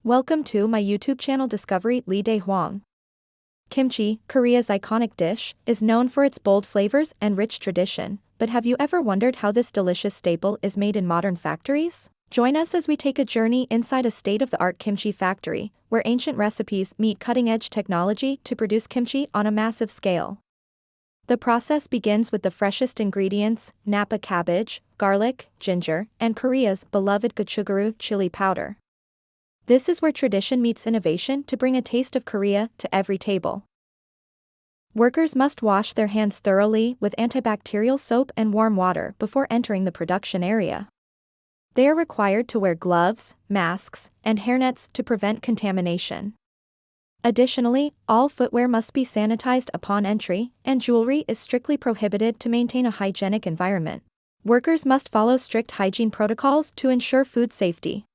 Welcome to my YouTube channel Discovery Lee Dae Hwang. Kimchi, Korea's iconic dish, is known for its bold flavors and rich tradition, but have you ever wondered how this delicious staple is made in modern factories? Join us as we take a journey inside a state-of-the-art kimchi factory, where ancient recipes meet cutting-edge technology to produce kimchi on a massive scale. The process begins with the freshest ingredients, Napa cabbage, garlic, ginger, and Korea's beloved gochugaru chili powder. This is where tradition meets innovation to bring a taste of Korea to every table. Workers must wash their hands thoroughly with antibacterial soap and warm water before entering the production area. They are required to wear gloves, masks, and hairnets to prevent contamination. Additionally, all footwear must be sanitized upon entry, and jewelry is strictly prohibited to maintain a hygienic environment. Workers must follow strict hygiene protocols to ensure food safety.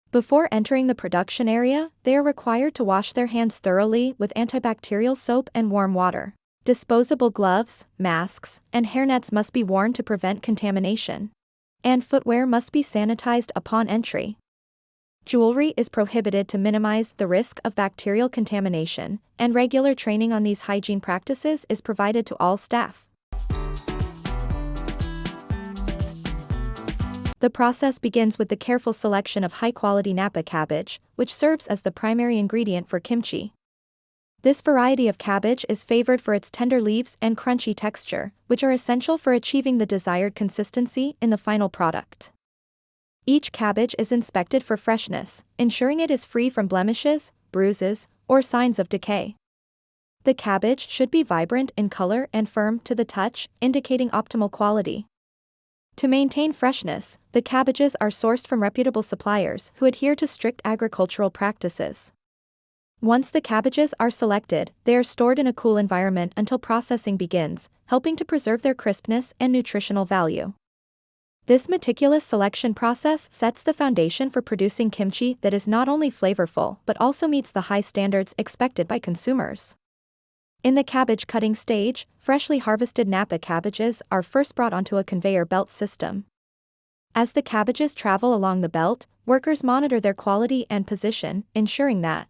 Before entering the production area, they are required to wash their hands thoroughly with antibacterial soap and warm water. Disposable gloves, masks, and hairnets must be worn to prevent contamination. And footwear must be sanitized upon entry. Jewelry is prohibited to minimize the risk of bacterial contamination, and regular training on these hygiene practices is provided to all staff. The process begins with the careful selection of high-quality Napa cabbage, which serves as the primary ingredient for kimchi. This variety of cabbage is favored for its tender leaves and crunchy texture, which are essential for achieving the desired consistency in the final product. Each cabbage is inspected for freshness, ensuring it is free from blemishes, bruises, or signs of decay. The cabbage should be vibrant in color and firm to the touch, indicating optimal quality. To maintain freshness, the cabbages are sourced from reputable suppliers who adhere to strict agricultural practices. Once the cabbages are selected, they are stored in a cool environment until processing begins, helping to preserve their crispness and nutritional value. This meticulous selection process sets the foundation for producing kimchi that is not only flavorful but also meets the high standards expected by consumers. In the cabbage cutting stage, freshly harvested Napa cabbages are first brought onto a conveyor belt system. As the cabbages travel along the belt, workers monitor their quality and position, ensuring that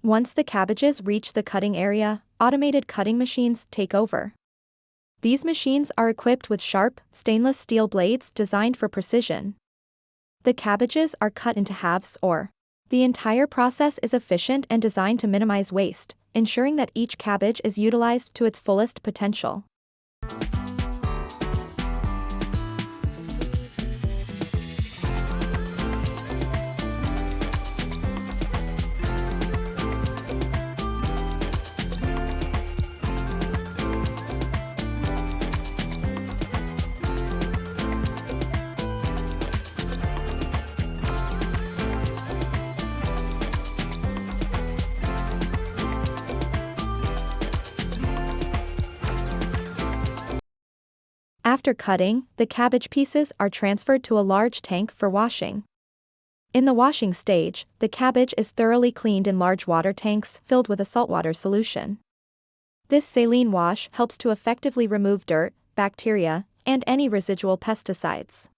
once the cabbages reach the cutting area, automated cutting machines take over. These machines are equipped with sharp, stainless steel blades designed for precision. The cabbages are cut into halves or the entire process is efficient and designed to minimize waste, ensuring that each cabbage is utilized to its fullest potential. After cutting, the cabbage pieces are transferred to a large tank for washing. In the washing stage, the cabbage is thoroughly cleaned in large water tanks filled with a saltwater solution. This saline wash helps to effectively remove dirt, bacteria, and any residual pesticides.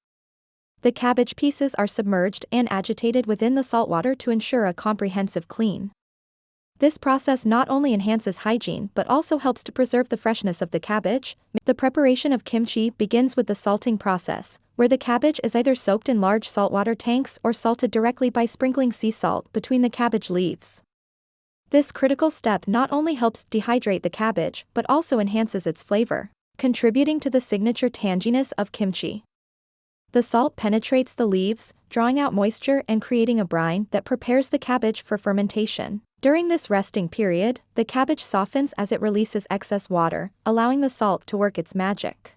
The cabbage pieces are submerged and agitated within the saltwater to ensure a comprehensive clean. This process not only enhances hygiene but also helps to preserve the freshness of the cabbage. The preparation of kimchi begins with the salting process, where the cabbage is either soaked in large saltwater tanks or salted directly by sprinkling sea salt between the cabbage leaves. This critical step not only helps dehydrate the cabbage but also enhances its flavor, contributing to the signature tanginess of kimchi. The salt penetrates the leaves, drawing out moisture and creating a brine that prepares the cabbage for fermentation. During this resting period, the cabbage softens as it releases excess water, allowing the salt to work its magic.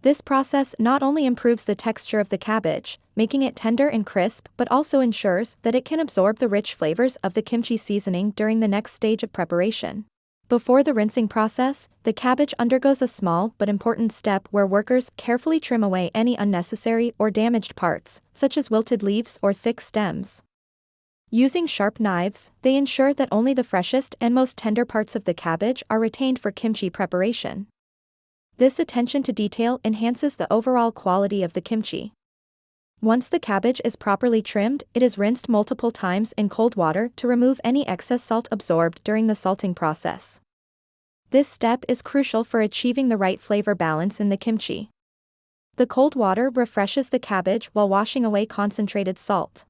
This process not only improves the texture of the cabbage, making it tender and crisp, but also ensures that it can absorb the rich flavors of the kimchi seasoning during the next stage of preparation. Before the rinsing process, the cabbage undergoes a small but important step where workers carefully trim away any unnecessary or damaged parts, such as wilted leaves or thick stems. Using sharp knives, they ensure that only the freshest and most tender parts of the cabbage are retained for kimchi preparation. This attention to detail enhances the overall quality of the kimchi. Once the cabbage is properly trimmed, it is rinsed multiple times in cold water to remove any excess salt absorbed during the salting process. This step is crucial for achieving the right flavor balance in the kimchi. The cold water refreshes the cabbage while washing away concentrated salt.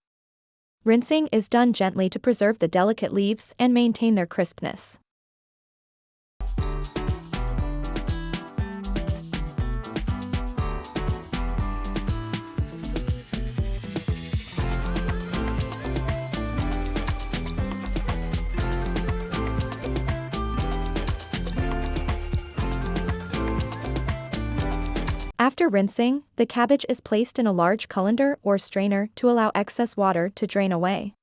Rinsing is done gently to preserve the delicate leaves and maintain their crispness. After rinsing, the cabbage is placed in a large colander or strainer to allow excess water to drain away.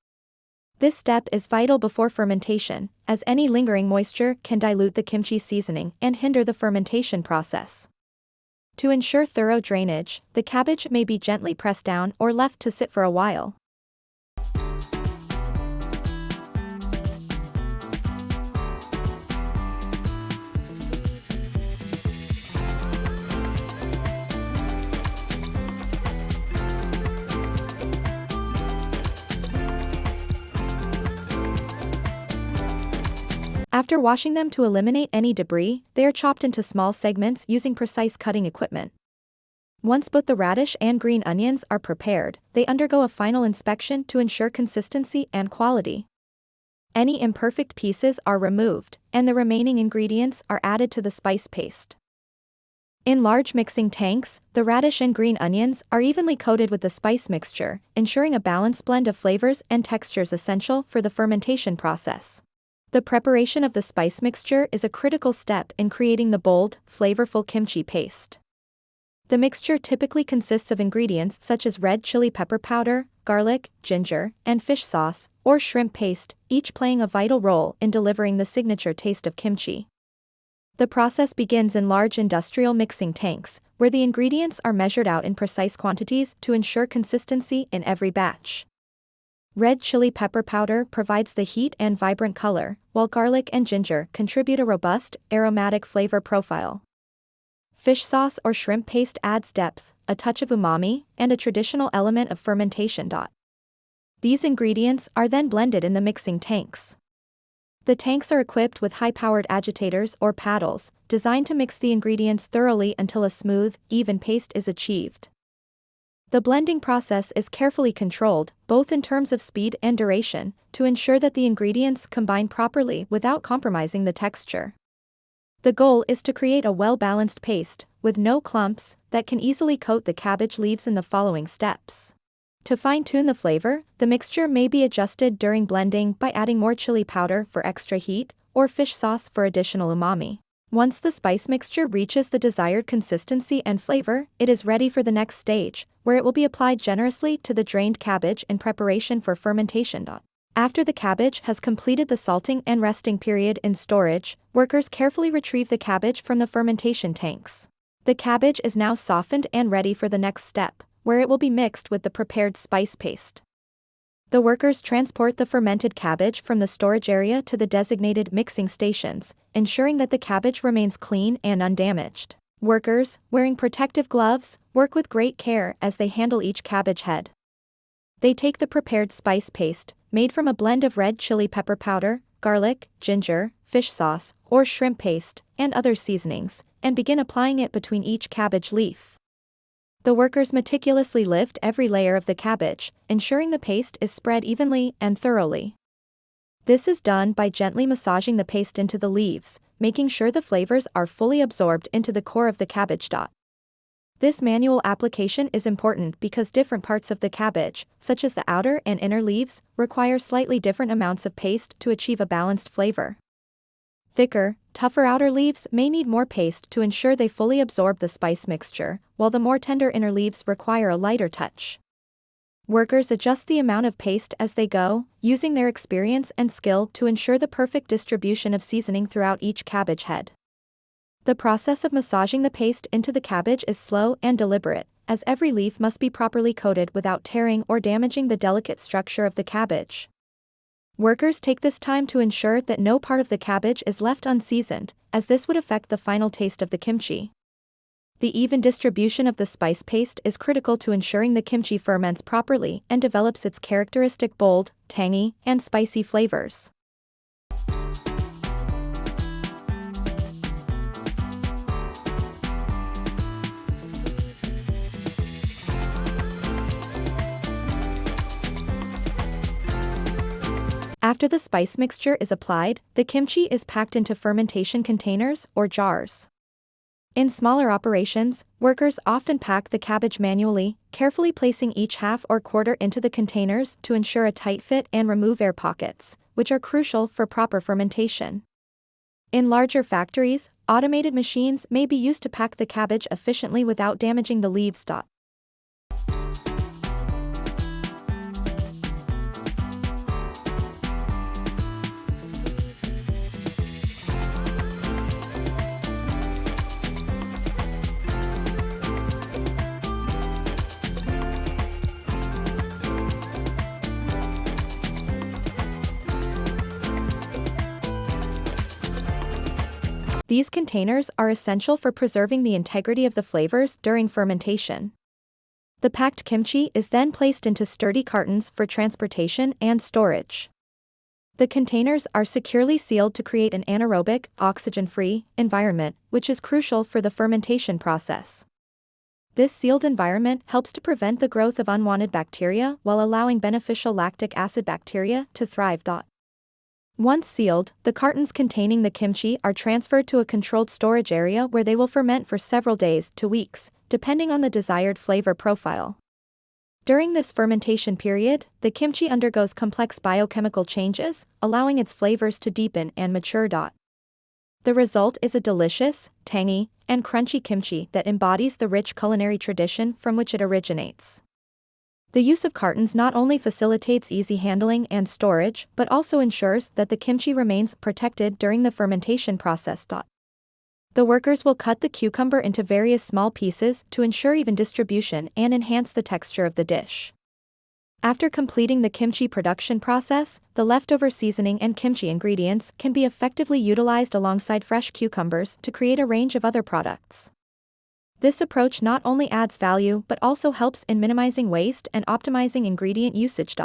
This step is vital before fermentation, as any lingering moisture can dilute the kimchi seasoning and hinder the fermentation process. To ensure thorough drainage, the cabbage may be gently pressed down or left to sit for a while. After washing them to eliminate any debris, they are chopped into small segments using precise cutting equipment. Once both the radish and green onions are prepared, they undergo a final inspection to ensure consistency and quality. Any imperfect pieces are removed, and the remaining ingredients are added to the spice paste. In large mixing tanks, the radish and green onions are evenly coated with the spice mixture, ensuring a balanced blend of flavors and textures essential for the fermentation process. The preparation of the spice mixture is a critical step in creating the bold, flavorful kimchi paste. The mixture typically consists of ingredients such as red chili pepper powder, garlic, ginger, and fish sauce, or shrimp paste, each playing a vital role in delivering the signature taste of kimchi. The process begins in large industrial mixing tanks, where the ingredients are measured out in precise quantities to ensure consistency in every batch. Red chili pepper powder provides the heat and vibrant color, while garlic and ginger contribute a robust, aromatic flavor profile. Fish sauce or shrimp paste adds depth, a touch of umami, and a traditional element of fermentation. These ingredients are then blended in the mixing tanks. The tanks are equipped with high-powered agitators or paddles, designed to mix the ingredients thoroughly until a smooth, even paste is achieved. The blending process is carefully controlled, both in terms of speed and duration, to ensure that the ingredients combine properly without compromising the texture. The goal is to create a well-balanced paste, with no clumps, that can easily coat the cabbage leaves in the following steps. To fine-tune the flavor, the mixture may be adjusted during blending by adding more chili powder for extra heat, or fish sauce for additional umami. Once the spice mixture reaches the desired consistency and flavor, it is ready for the next stage, where it will be applied generously to the drained cabbage in preparation for fermentation. After the cabbage has completed the salting and resting period in storage, workers carefully retrieve the cabbage from the fermentation tanks. The cabbage is now softened and ready for the next step, where it will be mixed with the prepared spice paste. The workers transport the fermented cabbage from the storage area to the designated mixing stations, ensuring that the cabbage remains clean and undamaged. Workers, wearing protective gloves, work with great care as they handle each cabbage head. They take the prepared spice paste, made from a blend of red chili pepper powder, garlic, ginger, fish sauce, or shrimp paste, and other seasonings, and begin applying it between each cabbage leaf. The workers meticulously lift every layer of the cabbage, ensuring the paste is spread evenly and thoroughly. This is done by gently massaging the paste into the leaves, making sure the flavors are fully absorbed into the core of the cabbage. This manual application is important because different parts of the cabbage, such as the outer and inner leaves, require slightly different amounts of paste to achieve a balanced flavor. Thicker, tougher outer leaves may need more paste to ensure they fully absorb the spice mixture, while the more tender inner leaves require a lighter touch. Workers adjust the amount of paste as they go, using their experience and skill to ensure the perfect distribution of seasoning throughout each cabbage head. The process of massaging the paste into the cabbage is slow and deliberate, as every leaf must be properly coated without tearing or damaging the delicate structure of the cabbage. Workers take this time to ensure that no part of the cabbage is left unseasoned, as this would affect the final taste of the kimchi. The even distribution of the spice paste is critical to ensuring the kimchi ferments properly and develops its characteristic bold, tangy, and spicy flavors. After the spice mixture is applied, the kimchi is packed into fermentation containers or jars. In smaller operations, workers often pack the cabbage manually, carefully placing each half or quarter into the containers to ensure a tight fit and remove air pockets, which are crucial for proper fermentation. In larger factories, automated machines may be used to pack the cabbage efficiently without damaging the leaves. These containers are essential for preserving the integrity of the flavors during fermentation. The packed kimchi is then placed into sturdy cartons for transportation and storage. The containers are securely sealed to create an anaerobic, oxygen-free environment, which is crucial for the fermentation process. This sealed environment helps to prevent the growth of unwanted bacteria while allowing beneficial lactic acid bacteria to thrive. Once sealed, the cartons containing the kimchi are transferred to a controlled storage area where they will ferment for several days to weeks, depending on the desired flavor profile. During this fermentation period, the kimchi undergoes complex biochemical changes, allowing its flavors to deepen and mature. The result is a delicious, tangy, and crunchy kimchi that embodies the rich culinary tradition from which it originates. The use of cartons not only facilitates easy handling and storage, but also ensures that the kimchi remains protected during the fermentation process. The workers will cut the cucumber into various small pieces to ensure even distribution and enhance the texture of the dish. After completing the kimchi production process, the leftover seasoning and kimchi ingredients can be effectively utilized alongside fresh cucumbers to create a range of other products. This approach not only adds value but also helps in minimizing waste and optimizing ingredient usage.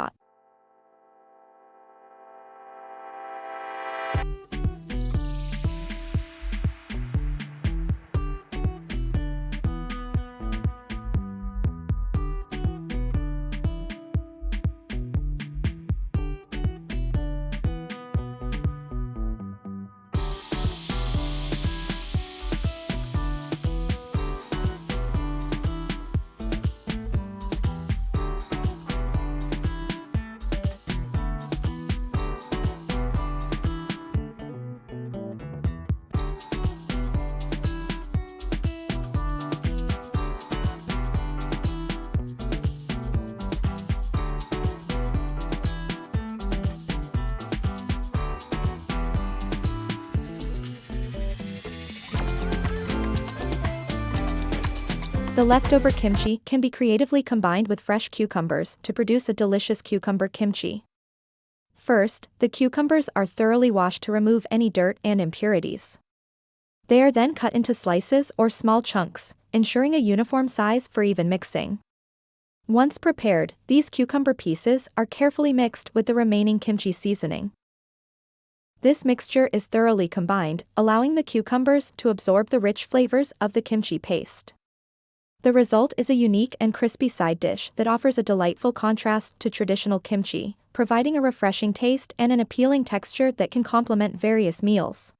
The leftover kimchi can be creatively combined with fresh cucumbers to produce a delicious cucumber kimchi. First, the cucumbers are thoroughly washed to remove any dirt and impurities. They are then cut into slices or small chunks, ensuring a uniform size for even mixing. Once prepared, these cucumber pieces are carefully mixed with the remaining kimchi seasoning. This mixture is thoroughly combined, allowing the cucumbers to absorb the rich flavors of the kimchi paste. The result is a unique and crispy side dish that offers a delightful contrast to traditional kimchi, providing a refreshing taste and an appealing texture that can complement various meals.